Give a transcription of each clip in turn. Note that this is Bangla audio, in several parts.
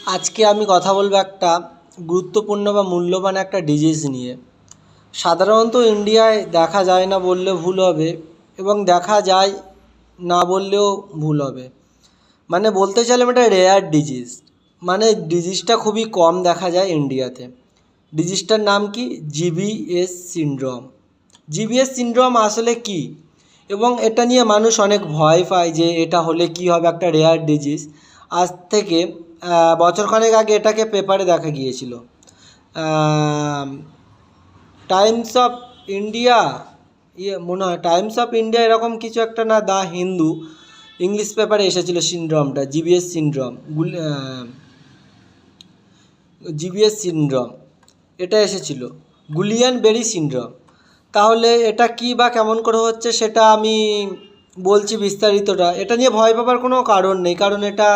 আজকে আমি কথা বলবো একটা গুরুত্বপূর্ণ বা মূল্যবান একটা ডিজিজ নিয়ে। সাধারণত ইন্ডিয়ায় দেখা যায় না বললে ভুল হবে, এবং দেখা যায় না বললেও ভুল হবে। মানে বলতে চাইলে এটা রেয়ার ডিজিজ, মানে ডিজিজটা খুবই কম দেখা যায় ইন্ডিয়াতে। ডিজিজটার নাম কি? GBS syndrome. জিবিএস সিনড্রোম আসলে কি, এবং এটা নিয়ে মানুষ অনেক ভয় পায় যে এটা হলে কি হবে, একটা রেয়ার ডিজিজ। আজ থেকে বছরখানেক আগে এটাকে পেপারে দেখা গিয়েছিল। টাইমস অফ ইন্ডিয়া, মনে হয় টাইমস অফ ইন্ডিয়া এরকম কিছু একটা, না দ্য হিন্দু, ইংলিশ পেপারে এসেছিলো সিনড্রোমটা, জিবিএস সিনড্রোম। জিবিএস সিনড্রোম এটা এসেছিল, গুলিয়ান বেরি সিনড্রোম। তাহলে এটা কী বা কেমন করে হচ্ছে সেটা আমি বলছি বিস্তারিতটা। এটা নিয়ে ভয় পাবার কোনো কারণ নেই, কারণ এটা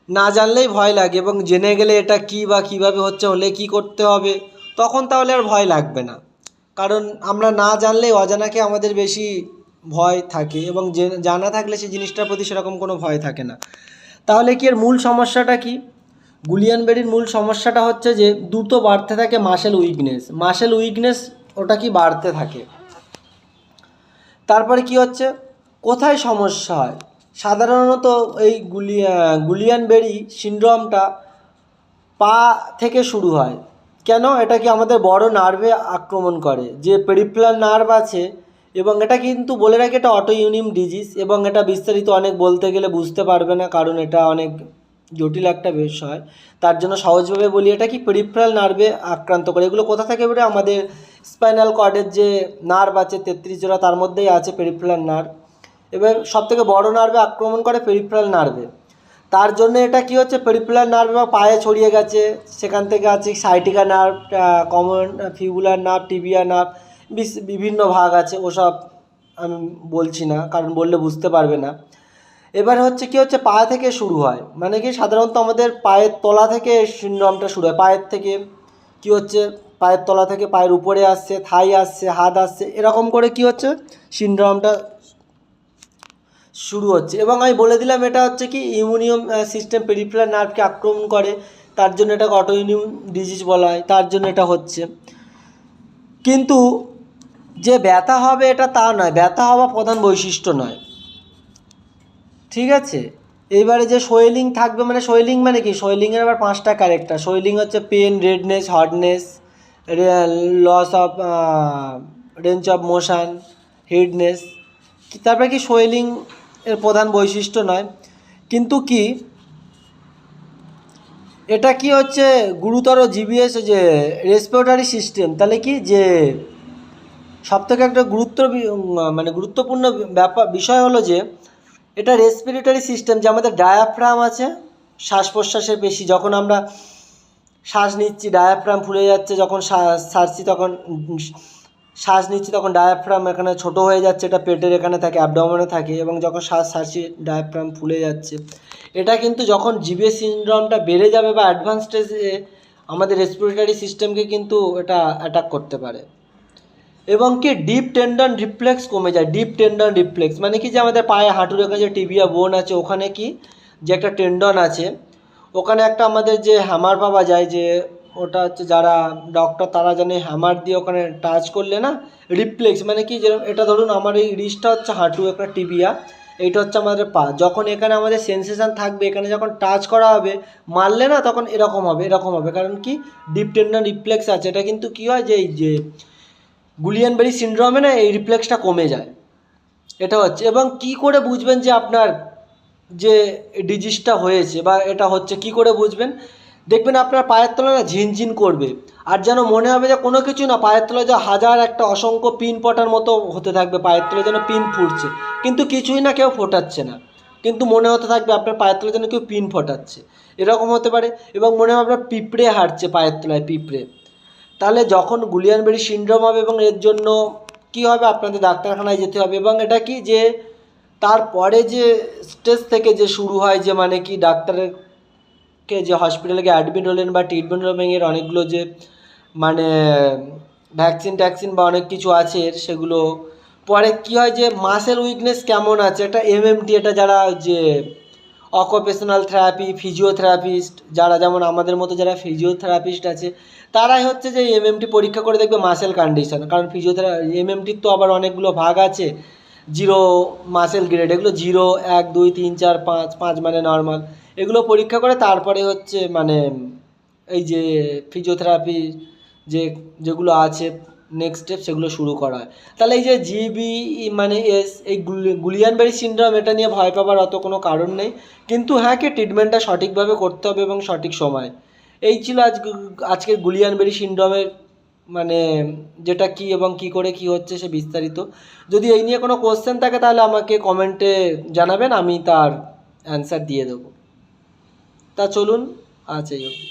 না জানলেই ভয় লাগে, এবং জেনে গেলে এটা কী বা কীভাবে হচ্ছে, হলে কী করতে হবে, তখন তাহলে আর ভয় লাগবে না। কারণ আমরা না জানলেই অজানাকে আমাদের বেশি ভয় থাকে, এবং জানা থাকলে সেই জিনিসটার প্রতি সেরকম কোনো ভয় থাকে না। তাহলে কি এর মূল সমস্যাটা কি? গুলিয়ান বেরির মূল সমস্যাটা হচ্ছে যে দ্রুত বাড়তে থাকে মাসেল উইকনেস ওটা কি বাড়তে থাকে। তারপরে কি হচ্ছে, কোথায় সমস্যা হয়? সাধারণত এই গুলিয়ান বেরি সিনড্রোমটা পা থেকে শুরু হয়। কেন? এটা কি আমাদের বড় নার্ভে আক্রমণ করে, যে পেরিফেরাল নার্ভ আছে। এবং এটা কিন্তু বলে রাখি, এটা অটো ইমিউন ডিজিজ, এবং এটা বিস্তারিত অনেক বলতে গেলে বুঝতে পারবে না, কারণ এটা অনেক জটিল একটা বিষয়। তার জন্য সহজভাবে বলি, এটা কি পেরিফেরাল নার্ভে আক্রান্ত করে। এগুলো কোথা থেকে বেরোয়? আমাদের স্পাইনাল কর্ডের যে নার্ভ আছে 33 জোড়া, তার মধ্যেই আছে পেরিফেরাল নার্ভ। এবার সবথেকে বড় নার্ভে আক্রমণ করে পেরিফেরাল নার্ভে। তার জন্য এটা কি হচ্ছে, পেরিফেরাল নার্ভ বা পায়ে ছড়িয়ে গেছে, সেখান থেকে আছে sciatica nerve, common fibular nerve, tibia nerve, বিভিন্ন ভাগ আছে। ওসব আমি বলছি না, কারণ বললে বুঝতে পারবে না। এবার হচ্ছে কি হচ্ছে, পা থেকে শুরু হয়, মানে কি সাধারণত আমাদের পায়ের তলা থেকে সিনড্রোমটা শুরু হয়। পায়ের থেকে কি হচ্ছে, পায়ের তলা থেকে পায়ের উপরে আসছে, থাই আসছে, হাত আসছে, এরকম করে কি হচ্ছে, সিনড্রোমটা শুরু হচ্ছে। এবং আমি বলে দিলাম এটা হচ্ছে কি ইমিউনিয়াম সিস্টেম, পেরিফেরাল নার্ভকে আক্রমণ করে, তার জন্য এটাকে অটো ইমিউন ডিজিজ বলা হয়, তার জন্য এটা হচ্ছে। কিন্তু যে ব্যথা হবে এটা তা নয়, ব্যথা হওয়া প্রধান বৈশিষ্ট্য নয়, ঠিক আছে। এইবারে যে সোয়েলিং থাকবে, মানে সোয়েলিং মানে কি, সোয়েলিংয়ের আবার 5টা ক্যারেক্টার। সোয়েলিং হচ্ছে pain, redness, hotness, loss of range of motion, হেডনেস। তারপরে কি সোয়েলিং এর প্রধান বৈশিষ্ট্য নয়, কিন্তু কি এটা কি হচ্ছে গুরুতর জিবিএস যে রেসপিরেটরি সিস্টেম। তাহলে কি যে সবথেকে একটা গুরুত্বপূর্ণ বিষয় হলো যে এটা রেসপিরেটরি সিস্টেম, যে আমাদের ডায়াফ্রাম আছে, শ্বাস প্রশ্বাসের পেশি। যখন আমরা শ্বাস নিচ্ছি ডায়াফ্রাম ফুলে যাচ্ছে, যখন ছাড়ছি তখন শ্বাস নিচ্ছি তখন ডায়াফ্রাম এখানে ছোট হয়ে যাচ্ছে, এটা পেটের এখানে থাকে, অ্যাবডোমেনে থাকে, এবং যখন শ্বাস ছাড়ছি ডায়াফ্রাম ফুলে যাচ্ছে। এটা কিন্তু যখন জিবিএস সিনড্রোমটা বেড়ে যাবে বা অ্যাডভান্স স্টেজে আমাদের রেসপিরেটরি সিস্টেমকে কিন্তু এটা অ্যাটাক করতে পারে। এবং কি ডিপ টেন্ডন রিফ্লেক্স কমে যায়। ডিপ টেন্ডন রিফ্লেক্স মানে কি, যে আমাদের পায়ে হাঁটুর এখানে যে টিবিয়া বোন আছে, ওখানে কি যে একটা টেন্ডন আছে, ওখানে একটা আমাদের যে হ্যামার পাওয়া যায়, যে ওটা হচ্ছে যারা ডক্টর তারা জানে, হ্যামার দিয়ে ওখানে টাচ করলে না রিফ্লেক্স, মানে কি যেরকম এটা ধরুন আমার এই রিস্টটা হচ্ছে হাঁটু, একটা টিবিয়া, এইটা হচ্ছে আমাদের পা। যখন এখানে আমাদের সেন্সেশন থাকবে, এখানে যখন টাচ করা হবে, মারলে না তখন এরকম হবে, কারণ কি ডিপ টেন্ডন রিফ্লেক্স আছে। এটা কিন্তু কি হয়, যে এই যে গুলিয়ান বেরি সিনড্রোমে না এই রিফ্লেক্সটা কমে যায়, এটা হচ্ছে। এবং কি করে বুঝবেন যে আপনার যে ডিজিজটা হয়েছে বা এটা হচ্ছে, কি করে বুঝবেন? দেখবেন আপনার পায়ের তলায় না ঝিনঝিন করবে, আর যেন মনে হবে যে কোনো কিছু না, পায়ের তলায় যে হাজার একটা অসংখ্য পিন পটার মতো হতে থাকবে, পায়ের তলায় যেন পিন ফুটছে, কিন্তু কিছুই না, কেউ ফোটাচ্ছে না, কিন্তু মনে হতে থাকবে আপনার পায়ের তলায় যেন কেউ পিন ফোটাচ্ছে, এরকম হতে পারে। এবং মনে হবে আপনার পিঁপড়ে হাঁটছে পায়ের তলায়, পিঁপড়ে। তাহলে যখন গুলিয়ান বেরি সিনড্রোম হবে, এবং এর জন্য কি হবে, আপনাদের ডাক্তারখানায় যেতে হবে। এবং এটা কি যে তারপরে যে স্টেজ থেকে যে শুরু হয়, যে মানে কি ডাক্তারকে যে হসপিটালে গিয়ে অ্যাডমিট হলেন বা ট্রিটমেন্ট হলেন, এর অনেকগুলো যে মানে ভ্যাকসিন বা অনেক কিছু আছে সেগুলো। পরে কি হয়, যে মাসেল উইকনেস কেমন আছে, একটা এমএমটি, এটা যারা যে অকুপেশনাল থেরাপি, ফিজিওথেরাপিস্ট, যারা যেমন আমাদের মতো যারা ফিজিওথেরাপিস্ট আছে, তারাই হচ্ছে যে এমএমটি পরীক্ষা করে দেখবে মাসেল কন্ডিশন। কারণ এমএমটির তো আবার অনেকগুলো ভাগ আছে, জিরো মাসেল গ্রেড, এগুলো 0, 1, 2, 3, 4, 5, 5 মানে নর্মাল, এগুলো পরীক্ষা করে তারপরে হচ্ছে মানে এই যে ফিজিওথেরাপি যেগুলো আছে নেক্সট স্টেপ সেগুলো শুরু করা হয়। তাহলে এই যে জিবি মানে এস, এই গুলিয়ানবেরি সিনড্রোম, এটা নিয়ে ভয় পাবার অত কোনো কারণ নেই, কিন্তু হ্যাঁ কি ট্রিটমেন্টটা সঠিকভাবে করতে হবে এবং সঠিক সময়। এই ছিল আজকের গুলিয়ানবেরি সিনড্রোমের মানে যেটা কি এবং কি করে কি হচ্ছে সে বিস্তারিত। যদি এই নিয়ে কোনো কোশ্চেন থাকে তাহলে আমাকে কমেন্টে জানাবেন, আমি তার অ্যান্সার দিয়ে দেবো। তা চলুন আজ এই অবধি।